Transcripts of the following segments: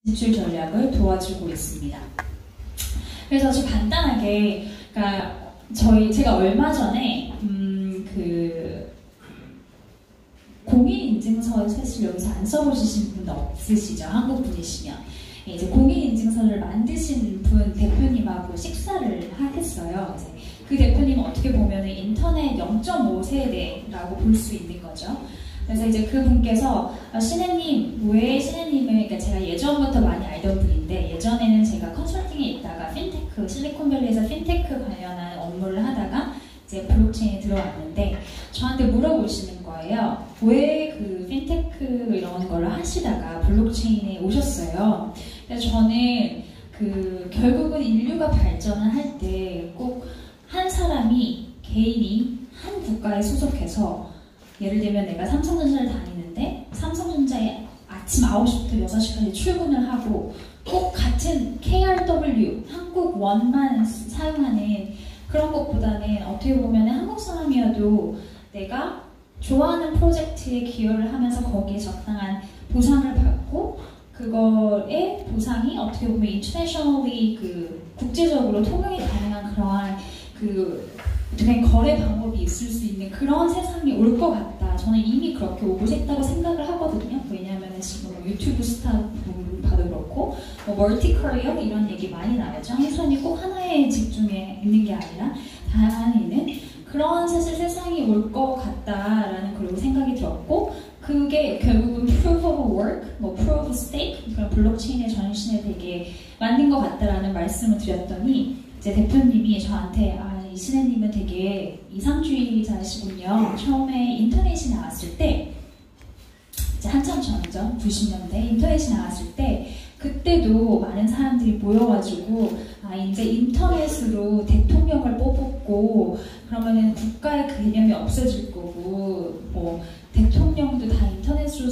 지출 전략을 도와주고 있습니다. 그래서 아주 간단하게, 그러니까 제가 얼마 전에 그 공인인증서 사실 여기서 안 써보신 분 없으시죠? 한국 분이시면. 이제 공인인증서를 만드신 분 대표님하고 식사를 하겠어요. 그 대표님은 어떻게 보면 인터넷 0.5세대라고 볼 수 있는 거죠. 그래서 이제 그분께서 신혜님, 왜 신혜님을, 그러니까 제가 예전부터 많이 알던 분인데, 예전에는 제가 컨설팅에 있다가 핀테크, 실리콘밸리에서 핀테크 관련한 업무를 하다가 이제 블록체인에 들어왔는데, 저한테 물어보시는 거예요. 왜 그 핀테크 이런 걸 하시다가 블록체인에 오셨어요? 그래서 저는 결국은 인류가 발전을 할 때 꼭 한 사람이, 개인이 한 국가에 소속해서, 예를 들면 내가 삼성전자를 다니는데 삼성전자에 아침 9시부터 6시까지 출근을 하고 꼭 같은 KRW, 한국 원만 사용하는 그런 것보다는 어떻게 보면 한국 사람이어도 내가 좋아하는 프로젝트에 기여를 하면서 거기에 적당한 보상을 받고 그거의 보상이 어떻게 보면 인터내셔널리 국제적으로 통용이 가능한 그러한 어떻게 거래 방법이 있을 수 있는 그런 세상이 올 것 같다. 저는 이미 그렇게 오고 싶다고 생각을 하거든요. 왜냐하면 지금 유튜브 스타 봐도 그렇고 멀티 커리어 이런 얘기 많이 나오죠. 한 사람이 꼭 하나에 집중해 있는 게 아니라 다양한 있는 그런 사실 세상이 올 것 같다라는 그런 생각이 들었고 그게 결국은 proof of work, proof of stake 그런 블록체인의 전신에 되게 맞는 것 같다라는 말씀을 드렸더니 제 대표님이 저한테 이 신혜님은 되게 이상주의자시군요. 처음에 인터넷이 나왔을 때 이제 한참 전이죠. 90년대 인터넷이 나왔을 때 그때도 많은 사람들이 모여가지고 이제 인터넷으로 대통령을 뽑고 그러면은 국가의 개념이 없어질 거고 대통령도 다 인터넷으로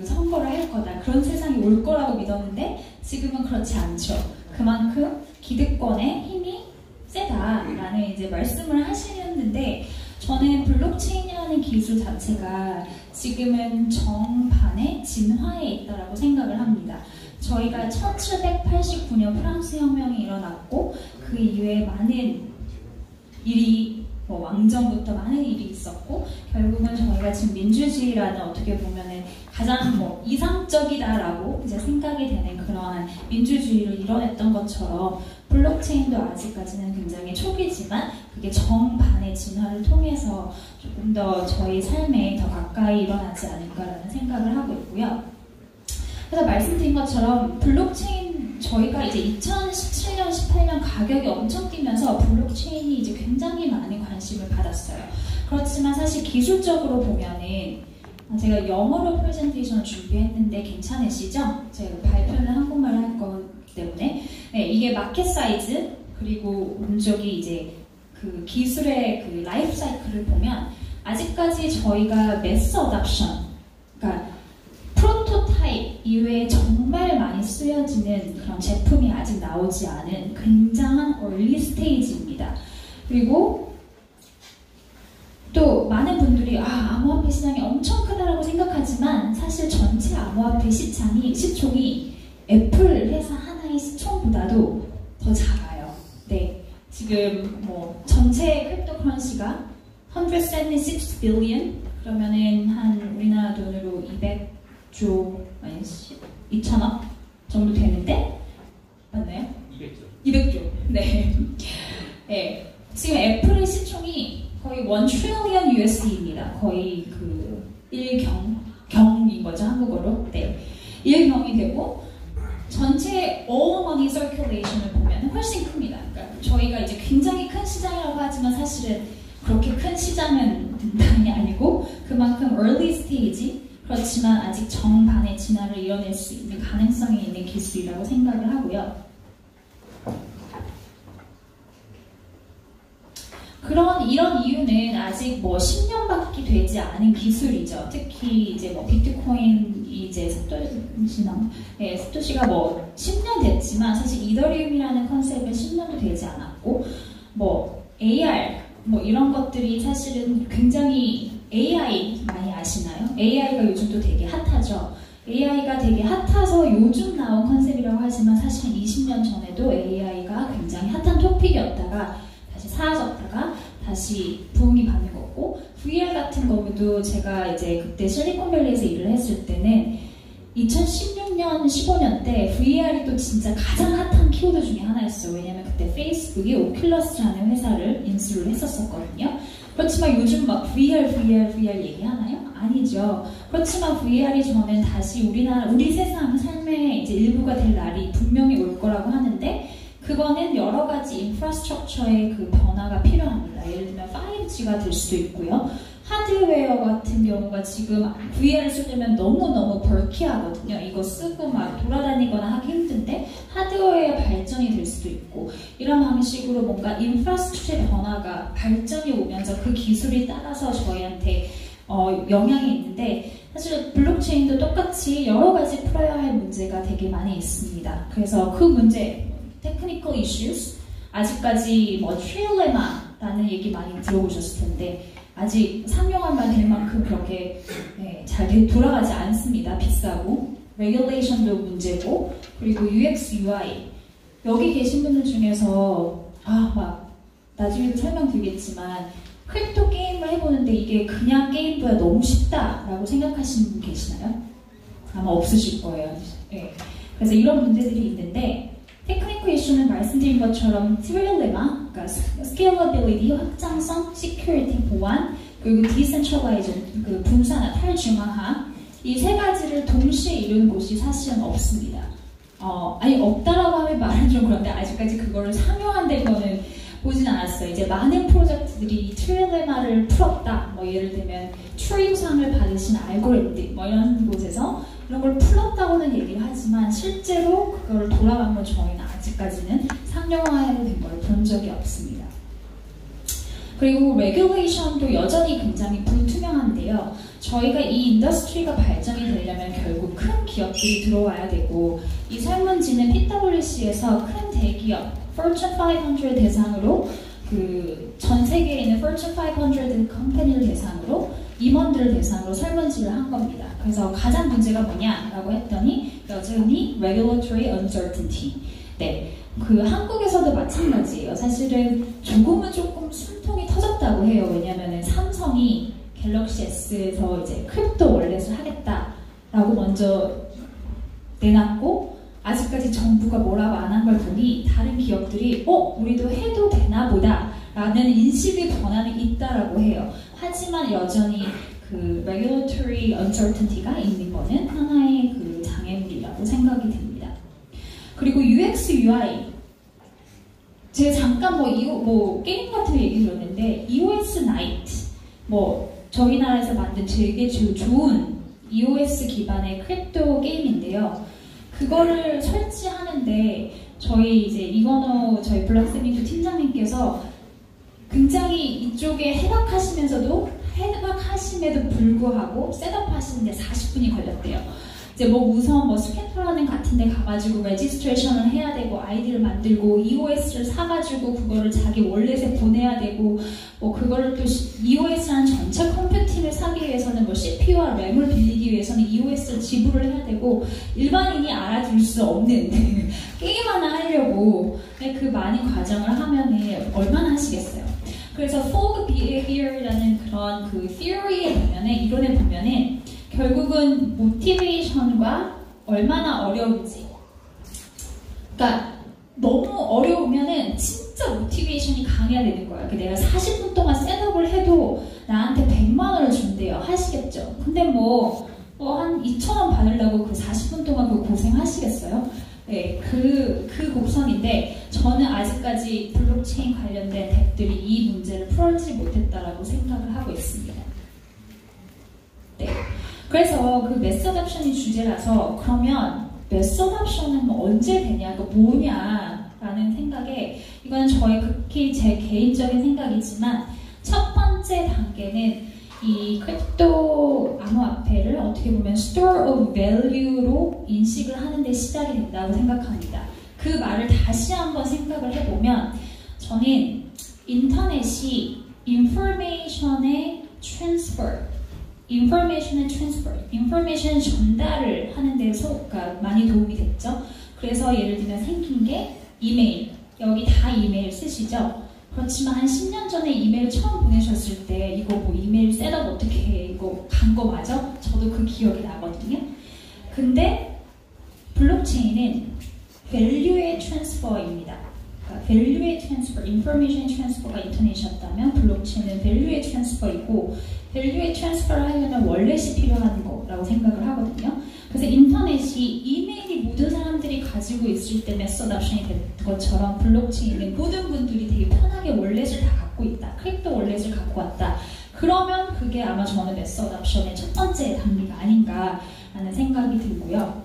선거를 할 거다. 그런 세상이 올 거라고 믿었는데 지금은 그렇지 않죠. 그만큼 기득권의 힘이 세다라는 이제 말씀을 하시는데 저는 블록체인이라는 기술 자체가 지금은 정반의 진화에 있다라고 생각을 합니다. 저희가 1789년 프랑스 혁명이 일어났고 그 이후에 많은 일이 왕정부터 많은 일이 있었고 결국은 저희가 지금 민주주의라는 어떻게 보면은 가장 이상적이다라고 이제 생각이 되는 그러한 민주주의를 이뤄냈던 것처럼 블록체인도 아직까지는 굉장히 초기지만 그게 정반의 진화를 통해서 조금 더 저희 삶에 더 가까이 일어나지 않을까라는 생각을 하고 있고요. 그래서 말씀드린 것처럼 블록체인 저희가 이제 2017년, 18년 가격이 엄청 뛰면서 블록체인이 이제 굉장히 많은 관심을 받았어요. 그렇지만 사실 기술적으로 보면은 제가 영어로 프레젠테이션을 준비했는데 괜찮으시죠? 제가 발표는 한국말로 할 거기 때문에 네, 이게 마켓 사이즈 그리고 오른쪽이 이제 기술의 라이프 사이클을 보면 아직까지 저희가 매스 어답션 그러니까 프로토타입 이외에 정말 많이 쓰여지는 그런 제품이 아직 나오지 않은 굉장한 얼리 스테이지입니다. 그리고 또 많은 분들이 암호화폐 시장이 엄청 크다라고 생각하지만 사실 전체 암호화폐 시총이 애플 회사 하나의 시총보다도 더 작아요. 네, 지금 전체 크립토커런시가 176 billion 그러면은 한 우리나라 돈으로 200조 2천억 정도 되는데 맞나요? 200조. 네. 네. 지금 애플의 시총이 거의 1 trillion USD입니다. 거의 1경인 거죠, 한국어로. 네. 1경이 되고, 전체 all money circulation을 보면 훨씬 큽니다. 그러니까 저희가 이제 굉장히 큰 시장이라고 하지만 사실은 그렇게 큰 시장은 당연히 아니고, 그만큼 early stage, 그렇지만 아직 정반의 진화를 이뤄낼 수 있는 가능성이 있는 기술이라고 생각을 하고요. 이런 이유는 아직 10년밖에 되지 않은 기술이죠. 특히 이제 비트코인 이제 사토시가 10년 됐지만 사실 이더리움이라는 컨셉은 10년도 되지 않았고 AR 이런 것들이 사실은 굉장히 AI 많이 아시나요? AI가 요즘 또 되게 핫하죠. AI가 되게 핫해서 요즘 나온 컨셉이라고 토픽이었다가 다시 사라졌다가 다시 부흥이 받는 거고, VR 같은 경우도 제가 이제 그때 실리콘밸리에서 일을 했을 때는 2016년, 15년 때 VR이 또 진짜 가장 핫한 키워드 중에 하나였어요. 왜냐면 그때 페이스북이 오큘러스라는 회사를 인수를 했었거든요. 그렇지만 요즘 막 VR 얘기하나요? 아니죠. 그렇지만 VR이 저는 다시 우리 세상, 삶의 이제 일부가 될 날이 분명히 올 거라고 하는데, 그거는 여러 가지 인프라스트럭처의 그 변화가 필요합니다. 예를 들면 5G가 될 수도 있고요. 하드웨어 같은 경우가 지금 VR을 쓰려면 너무너무 벌키하거든요. 이거 쓰고 막 돌아다니거나 하기 힘든데 하드웨어의 발전이 될 수도 있고, 이런 방식으로 뭔가 인프라스트럭처의 변화가 발전이 오면서 그 기술이 따라서 저희한테 영향이 있는데, 사실 블록체인도 똑같이 여러 가지 풀어야 할 문제가 되게 많이 있습니다. 그래서 그 문제, technical issues, 아직까지 뭐 트릴레마라는 얘기 많이 들어보셨을 텐데 아직 상용화만 될 만큼 그렇게 잘 돌아가지 않습니다. 비싸고, regulation도 문제고, 그리고 UX, UI, 여기 계신 분들 중에서 막 나중에도 설명드리겠지만 크립토 게임을 해보는데 이게 그냥 게임보다 너무 쉽다라고 생각하시는 분 계시나요? 아마 없으실 거예요. 네. 그래서 이런 문제들이 있는데, 테크니컬 이슈는 말씀드린 것처럼 트릴레마, 그러니까 스케일러빌리티, 확장성, 시큐리티, 보안, 그리고 디센트럴라이즈, 그 분산화, 탈중앙화, 이 세 가지를 동시에 이루는 곳이 사실은 없습니다. 아니 없다라고 하면 말은 좀 그런데 아직까지 그거를 상용화된 거는 보진 않았어요. 이제 많은 프로젝트들이 트릴레마를 풀었다. 뭐 예를 들면 튜링상을 받으신 알고리즘, 뭐 이런 곳에서 이런 걸 풀었다고는 얘기를 하지만 실제로 그걸 돌아간 건 저희는 아직까지는 상용화된 걸 본 적이 없습니다. 그리고 레귤레이션도 여전히 굉장히 불투명한데요. 저희가 이 인더스트리가 발전이 되려면 결국 큰 기업들이 들어와야 되고, 이 설문지는 PwC에서 큰 대기업, Fortune 500 대상으로 전 세계에 있는 Fortune 500 컴퍼니를 대상으로 임원들을 대상으로 설문지를 한 겁니다. 그래서 가장 문제가 뭐냐라고 했더니 여전히 regulatory uncertainty. 네, 한국에서도 마찬가지예요. 사실은 조금 숨통이 터졌다고 해요. 왜냐하면 삼성이 갤럭시 S에서 이제 크립토 월렛을 하겠다라고 먼저 내놨고, 아직까지 정부가 뭐라고 안 한 걸 보니 다른 기업들이 우리도 해도 되나 보다 라는 인식의 변화는 있다라고 해요. 하지만 여전히 그 regulatory uncertainty가 있는 거는 하나의 그 장애물이라고 생각이 됩니다. 그리고 UX, UI, 제가 잠깐 게임 같은 거 얘기 들었는데 EOS Lite, 저희 나라에서 만든 되게 좋은 EOS 기반의 크립토 게임인데요. 그거를 설치하는데 저희 블락쌤님도 팀장님께서 굉장히 이쪽에 해박하심에도 불구하고 셋업하시는데 40분이 걸렸대요. 이제 우선 스캔트라는 같은 데 가가지고 레지스트레이션을 해야 되고, 아이디를 만들고, EOS를 사가지고 그거를 자기 월렛에 보내야 되고, 그거를 또 EOS라는 전체 컴퓨팅을 사기 위해서는 CPU와 램을 빌리기 위해서는 EOS를 지불을 해야 되고, 일반인이 알아들 수 없는 게임 하나 하려고 그 많은 과정을 하면은 얼마나 하시겠어요. 그래서 Fog Behavior이라는 그런 그 theory에 보면은, 이론에 보면은 결국은 모티베이션과 얼마나 어려운지, 그러니까 너무 어려우면은 진짜 모티베이션이 강해야 되는 거예요. 내가 40분 동안 셋업을 해도 나한테 100만 원을 준대요. 하시겠죠? 근데 한 2,000원 받으려고 그 40분 동안 그 고생하시겠어요? 네, 그 곡선인데, 저는 아직까지 블록체인 관련된 덱들이 이 문제를 풀지 못했다라고 생각을 하고 있습니다. 네. 그래서 그 메서드 옵션이 주제라서, 그러면 메서드 옵션은 언제 되냐, 뭐냐라는 생각에, 이건 저의 극히 제 개인적인 생각이지만, 첫 번째 단계는 이 크립토 암호화폐를 어떻게 보면 Store of Value로 인식을 하는 데 시작이 된다고 생각합니다. 그 말을 다시 한번 생각을 해보면, 저는 인터넷이 인포메이션의 인포메이션 전달을 하는 데서 많이 도움이 됐죠. 그래서 예를 들면 생긴 게 이메일, 여기 다 이메일 쓰시죠? 그렇지만 한 10년 전에 이메일 처음 보내셨을 때 이거 뭐 이메일 셋업 어떻게 해? 이거 간 거 맞아? 저도 그 기억이 나거든요. 근데 블록체인은 밸류의 트랜스퍼입니다. 그러니까 밸류의 트랜스퍼, 인포메이션 트랜스퍼가 인터넷이었다면 블록체인은 밸류의 트랜스퍼이고 밸류의 트랜스퍼를 하려면 월렛이 필요한 거라고 생각을 하거든요. 그래서 인터넷이 이메일이 모든 사람들이 가지고 있을 때 매스 어답션이 된 것처럼 블록체인은 모든 분들이 되게 편하게 월렛을 다 갖고 있다. 크립토 월렛을 갖고 왔다. 그러면 그게 아마 저는 매스 어답션의 첫 번째 단계가 아닌가라는 생각이 들고요.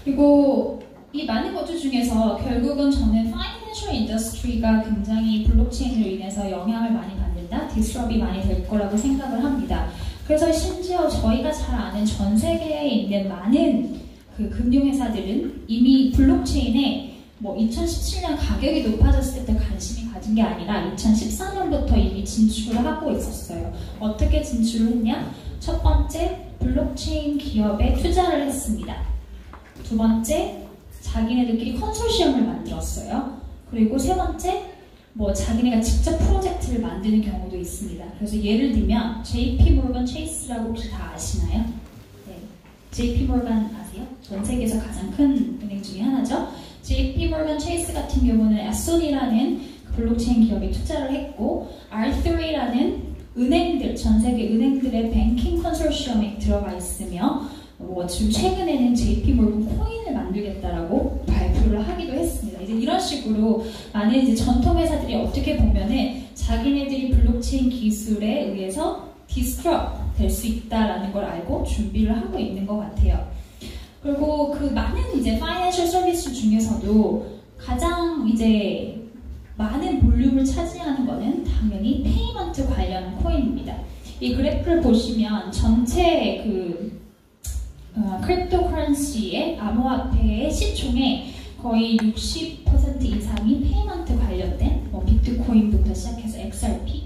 그리고 이 많은 것들 중에서 결국은 저는 파이낸셜 인더스트리가 굉장히 블록체인으로 인해서 영향을 많이 받는다, 디스럽이 많이 될 거라고 생각을 합니다. 그래서 심지어 저희가 잘 아는 전 세계에 있는 많은 그 금융회사들은 이미 블록체인에 뭐 2017년 가격이 높아졌을 때 관심이 가진 게 아니라 2014년부터 이미 진출을 하고 있었어요. 어떻게 진출을 했냐? 첫 번째, 블록체인 기업에 투자를 했습니다. 두 번째, 자기네들끼리 컨소시엄을 만들었어요. 그리고 세 번째, 뭐 자기네가 직접 프로젝트를 만드는 경우도 있습니다. 그래서 예를 들면 JP 모건 체이스라고 혹시 다 아시나요? 네. JP 모건 아세요? 전 세계에서 가장 큰 은행 중에 하나죠. JP 모건 체이스 같은 경우는 에소니라는 블록체인 기업에 투자를 했고 R3라는 은행들, 전 세계 은행들의 뱅킹 컨소시엄에 들어가 있으며 뭐 지금 최근에는 JP 모건 코인을 만들겠다라고 발표를 하기도 했습니다. 이제 이런 식으로 많은 이제 전통 회사들이 어떻게 보면은 자기네들이 블록체인 기술에 의해서 디스트럽 될 수 있다라는 걸 알고 준비를 하고 있는 것 같아요. 그리고 그 많은 이제 파이낸셜 서비스 중에서도 가장 이제 많은 볼륨을 차지하는 거는 당연히 페이먼트 관련 코인입니다. 이 그래프를 보시면 전체 크립토커런시의 암호화폐의 시총의 거의 60% 이상이 페이먼트 관련된 뭐 비트코인부터 시작해서 XRP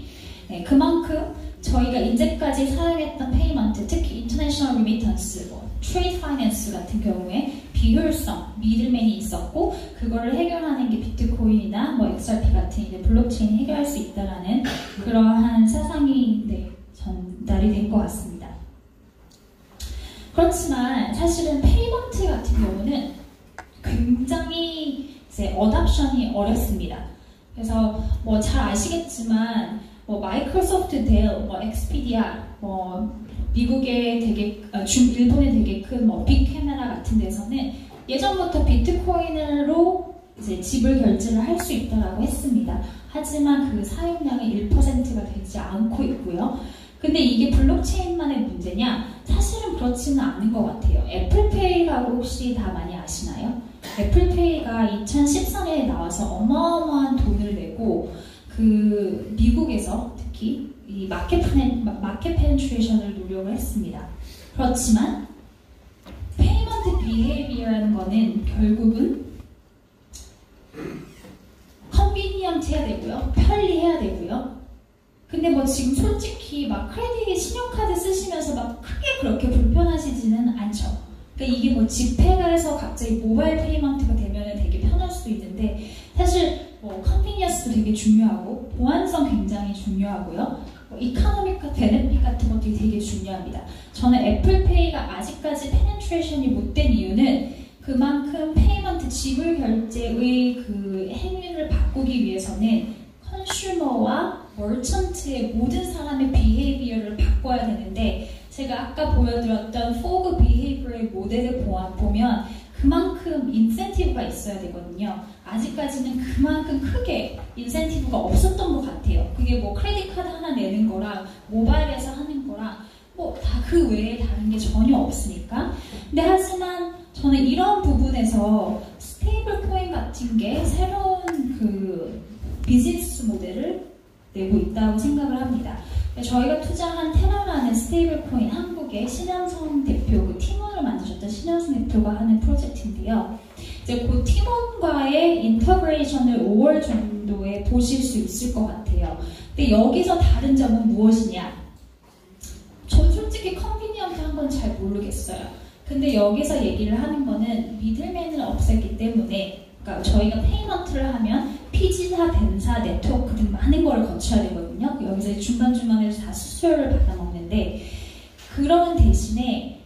그만큼 저희가 이제까지 사용했던 페이먼트, 특히 인터내셔널 리미턴스, 트레이드 파이낸스 같은 경우에 비효율성, 미들맨이 있었고 그거를 해결하는 게 비트코인이나 뭐 XRP 같은 이제 블록체인이 해결할 수 있다라는 그러한 사상이 전달이 된 것 같습니다. 그렇지만 사실은 페이먼트 같은 경우는 굉장히 이제 어답션이 어렵습니다. 그래서 뭐 잘 아시겠지만 뭐 마이크로소프트, 델, 뭐 엑스피디아, 뭐 미국의 되게 일본의 되게 큰 뭐 빅카메라 같은 데서는 예전부터 비트코인으로 이제 지불 결제를 할 수 있다라고 했습니다. 하지만 그 사용량은 1%가 되지 않고 있고요. 근데 이게 블록체인만의 문제냐? 사실은 그렇지는 않은 것 같아요. 애플페이라고 혹시 다 많이 아시나요? 애플페이가 2014년에 나와서 어마어마한 돈을 내고 그 미국에서 특히 이 마켓 페네트레이션을 노력을 했습니다. 그렇지만 페이먼트 비헤이비어라는 거는 결국은 컨비니언트 해야 되고요. 편리해야 되고요. 근데 뭐 지금 솔직히 막 크레딧, 신용카드 쓰시면서 막 크게 그렇게 불편하시지는 않죠. 그러니까 이게 뭐 지폐가 해서 갑자기 모바일 페이먼트가 되면 되게 편할 수도 있는데 사실 뭐 컨비니언스도 되게 중요하고 보안성 굉장히 중요하고요. 뭐 이코노믹 베네핏 같은 것들이 되게 중요합니다. 저는 애플페이가 아직까지 페네트레이션이 못 된 이유는 그만큼 페이먼트 지불 결제의 그 행위를 바꾸기 위해서는 컨슈머와 머천트의 모든 사람의 비헤이비어를 바꿔야 되는데 제가 아까 보여드렸던 포그 비헤이비어의 모델을 보면 그만큼 인센티브가 있어야 되거든요. 아직까지는 그만큼 크게 인센티브가 없었던 것 같아요. 그게 뭐 크레딧 카드 하나 내는 거랑 모바일에서 하는 거랑 뭐 다 그 외에 다른 게 전혀 없으니까. 근데 하지만 저는 이런 부분에서 스테이블 코인 같은 게 새로운 그 비즈니스 모델을 내고 있다고 생각을 합니다. 저희가 투자한 테라라는 스테이블 코인, 한국의 신현성 대표, 그 팀원을 만드셨던 신현성 대표가 하는 프로젝트인데요. 이제 그 팀원과의 인터그레이션을 5월 정도에 보실 수 있을 것 같아요. 근데 여기서 다른 점은 무엇이냐? 전 솔직히 컨비니언트한 건 잘 모르겠어요. 근데 여기서 얘기를 하는 거는 미들맨을 없앴기 때문에, 그러니까 저희가 페이먼트를 하면 피지사, 벤사, 네트워크 등 많은 걸 거쳐야 되거든요. 여기서 중간중간에서 다 수수료를 받아먹는데 그런 대신에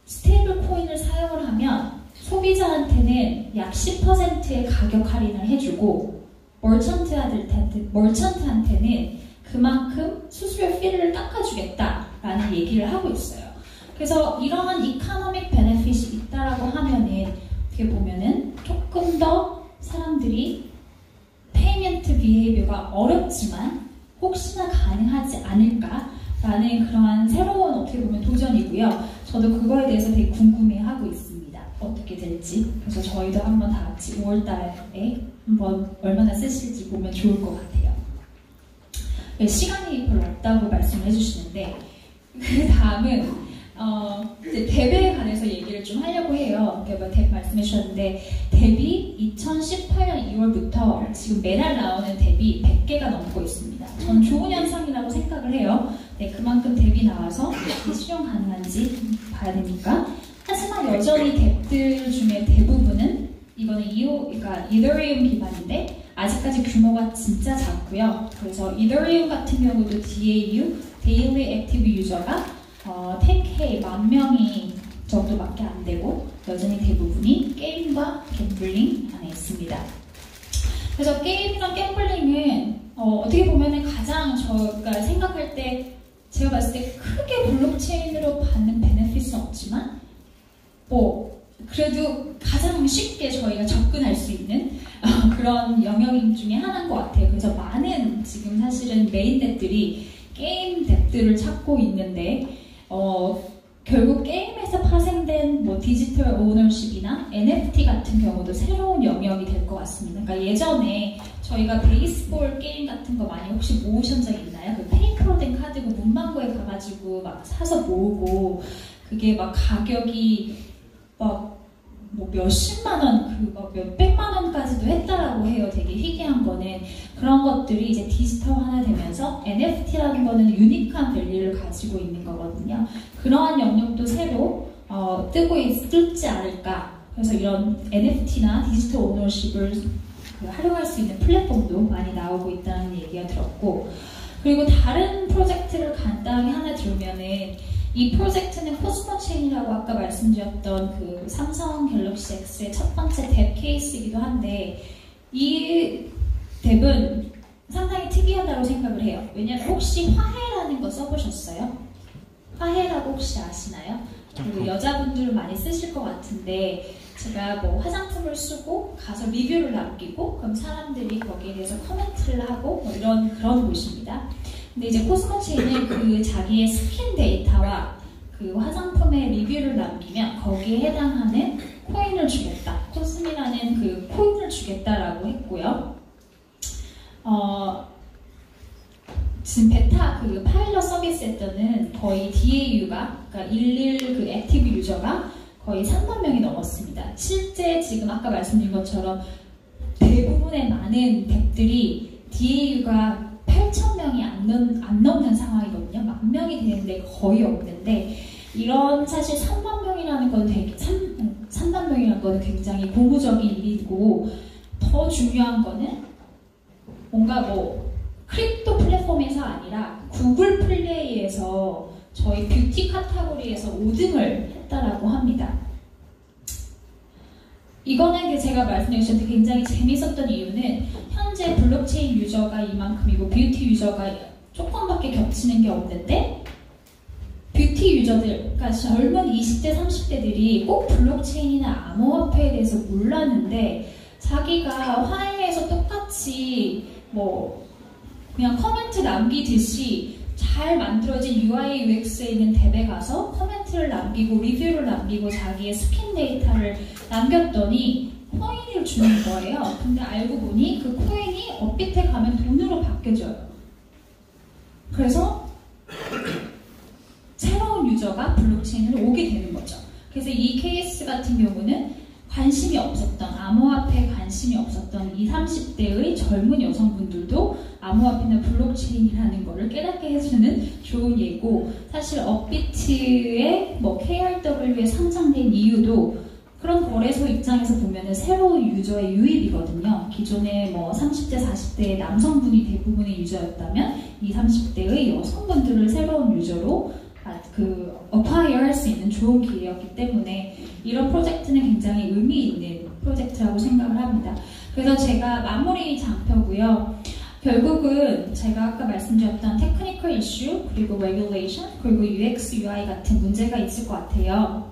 스테이블 코인을 사용을 하면 소비자한테는 약 10%의 가격 할인을 해주고 머천트한테는 그만큼 수수료 피를 깎아주겠다라는 얘기를 하고 있어요. 그래서 이러한 이코노믹 베네핏이 있다라고 하면은 어떻게 보면은 조금 더 사람들이 페이먼트 비헤이비어가 어렵지만 혹시나 가능하지 않을까라는 그러한 새로운 어떻게 보면 도전이고요. 저도 그거에 대해서 되게 궁금해하고 있습니다. 어떻게 될지. 그래서 저희도 한번 다 같이 5월달에 한번 얼마나 쓰실지 보면 좋을 것 같아요. 네, 시간이 별로 없다고 말씀을 해주시는데 그 다음은 이제 대배에 관해서 얘기를 좀 하려고 해요. 말씀해 주셨는데 대비 2018년 2월부터 지금 매달 나오는 대비 100개가 넘고 있습니다. 전 좋은 현상이라고 생각을 해요. 네, 그만큼 대비 나와서 실용 가능한지 봐야 되니까. 하지만 여전히 덱들 중에 대부분은 이거는 그러니까 이더리움 기반인데 아직까지 규모가 진짜 작고요. 그래서 이더리움 같은 경우도 DAU, Daily Active User가 10K, 10,000명이 정도밖에 안 되고 여전히 대부분이 게임과 갬블링 안에 있습니다. 그래서 게임이랑 갬블링은 어떻게 보면 가장 저가 생각할 때 제가 봤을 때 크게 블록체인으로 받는 베네핏은 없지만 그래도 가장 쉽게 저희가 접근할 수 있는 그런 영역 중에 하나인 것 같아요. 그래서 많은 지금 사실은 메인 덱들이 게임 덱들을 찾고 있는데 결국 게임에서 파생된 디지털 오너십이나 NFT 같은 경우도 새로운 영역이 될 것 같습니다. 그러니까 예전에 저희가 베이스볼 게임 같은 거 많이 혹시 모으신 적 있나요? 그 페이크로 된 카드 문방구에 가가지고 막 사서 모으고 그게 막 가격이 막 몇십만 원, 몇백만 원까지도 했다라고 해요. 되게 희귀한 거는. 그런 것들이 이제 디지털화가 되면서 NFT라는 거는 유니크한 밸류를 가지고 있는 거거든요. 그러한 영역도 새로 뜨지 않을까. 그래서 이런 NFT나 디지털 오너십을 활용할 수 있는 플랫폼도 많이 나오고 있다는 얘기가 들었고, 그리고 다른 프로젝트를 간단히 하나 들면은 이 프로젝트는 코스모체인이라고 아까 말씀드렸던 그 삼성 갤럭시 X의 첫 번째 뎁 케이스이기도 한데 이 뎁은 상당히 특이하다고 생각을 해요. 왜냐하면 혹시 화해라는 거 써보셨어요? 화해라고 혹시 아시나요? 그리고 여자분들은 많이 쓰실 것 같은데 제가 화장품을 쓰고 가서 리뷰를 남기고 그럼 사람들이 거기에 대해서 코멘트를 하고 그런 곳입니다. 근데 이제 코스모체인은 그 자기의 스킨 데이터와 그 화장품의 리뷰를 남기면 거기에 해당하는 코인을 주겠다. 코스미라는 그 코인을 주겠다라고 했고요. 지금 베타 그 파일럿 서비스 때는 거의 DAU가 그러니까 그 액티브 유저가 거의 3만 명이 넘었습니다. 실제 지금 아까 말씀드린 것처럼 대부분의 많은 덱들이 DAU가 8,000명이 안 넘는 상황이거든요. 10,000명이 되는데 거의 없는데 이런 사실 3만 명이라는 건 3만 명이라는 거는 굉장히 고무적인 일이고 더 중요한 거는 뭔가 크립토 플랫폼에서 아니라 구글 플레이에서 저희 뷰티 카테고리에서 5등을 했다라고 합니다. 이거는 제가 말씀드렸는데 굉장히 재밌었던 이유는 현재 블록체인 유저가 이만큼이고 뷰티 유저가 조금밖에 겹치는 게 없는데 뷰티 유저들, 그러니까 젊은 20대, 30대들이 꼭 블록체인이나 암호화폐에 대해서 몰랐는데 자기가 화해에서 똑같이 그냥 커멘트 남기듯이 잘 만들어진 UI, UX에 있는 탭에 가서 커멘트를 남기고 리뷰를 남기고 자기의 스킨 데이터를 남겼더니 코인을 주는 거예요. 근데 알고 보니 그 코인이 업비트에 가면 돈으로 바뀌어져요. 그래서 새로운 유저가 블록체인으로 오게 되는 거죠. 그래서 이 케이스 같은 경우는 관심이 없었던, 암호화폐에 관심이 없었던 20, 30대의 젊은 여성분들도 암호화폐나 블록체인이라는 거를 깨닫게 해주는 좋은 예고, 사실 업비트의 KRW에 상장된 이유도 그런 거래소 입장에서 보면은 새로운 유저의 유입이거든요. 기존에 뭐 30대, 40대의 남성분이 대부분의 유저였다면 이 30대의 여성분들을 새로운 유저로 acquire 할 수 있는 좋은 기회였기 때문에 이런 프로젝트는 굉장히 의미 있는 프로젝트라고 생각을 합니다. 그래서 제가 마무리 장표고요. 결국은 제가 아까 말씀드렸던 테크니컬 이슈, 그리고 레귤레이션, 그리고 UX, UI 같은 문제가 있을 것 같아요.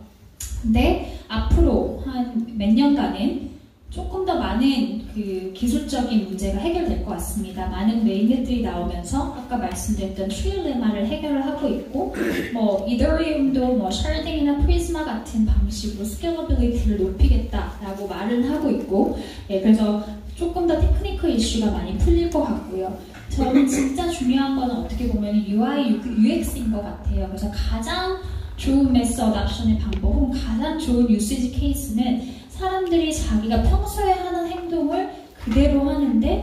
근데 앞으로 한 몇 년간은 조금 더 많은 그 기술적인 문제가 해결될 것 같습니다. 많은 메인넷들이 나오면서 아까 말씀드렸던 트릴레마를 해결을 하고 있고, 뭐 이더리움도 뭐 샤딩이나 프리즈마 같은 방식으로 스케일러빌리티를 높이겠다라고 말을 하고 있고, 그래서 조금 더 테크니컬 이슈가 많이 풀릴 것 같고요. 저는 진짜 중요한 거는 어떻게 보면 UI, UX인 것 같아요. 그래서 가장 좋은 매스 어답션의 방법은, 가장 좋은 유시지 케이스는 사람들이 자기가 평소에 하는 행동을 그대로 하는데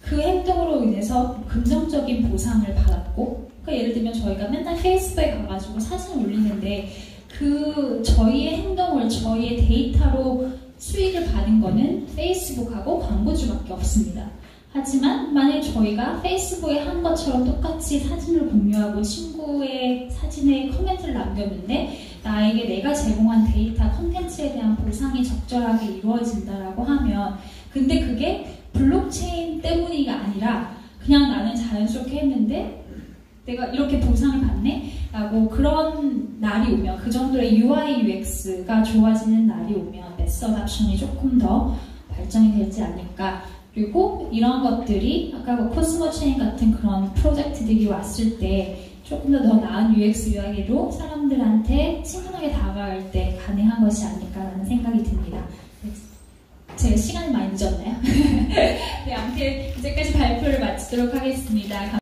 그 행동으로 인해서 긍정적인 보상을 받았고, 그러니까 예를 들면 저희가 맨날 페이스북에 가가지고 사진 올리는데 그 저희의 행동을 저희의 데이터로 수익을 받은 거는 페이스북하고 광고주밖에 없습니다. 하지만 만약 저희가 페이스북에 한 것처럼 똑같이 사진을 공유하고 친구의 사진에 코멘트를 남겼는데 나에게 내가 제공한 데이터, 컨텐츠에 대한 보상이 적절하게 이루어진다라고 하면, 근데 그게 블록체인 때문이가 아니라 그냥 나는 자연스럽게 했는데 내가 이렇게 보상을 받네? 라고 그런 날이 오면, 그 정도의 UI, UX가 좋아지는 날이 오면 매스 어답션이 조금 더 발전이 되지 않을까. 그리고 이런 것들이 아까 코스모 체인 같은 그런 프로젝트들이 왔을 때 조금 더 나은 UX, UI로 사람들한테 친근하게 다가갈 때 가능한 것이 아닐까라는 생각이 듭니다. 제 시간이 많이 늦었나요? 네, 아무튼 이제까지 발표를 마치도록 하겠습니다.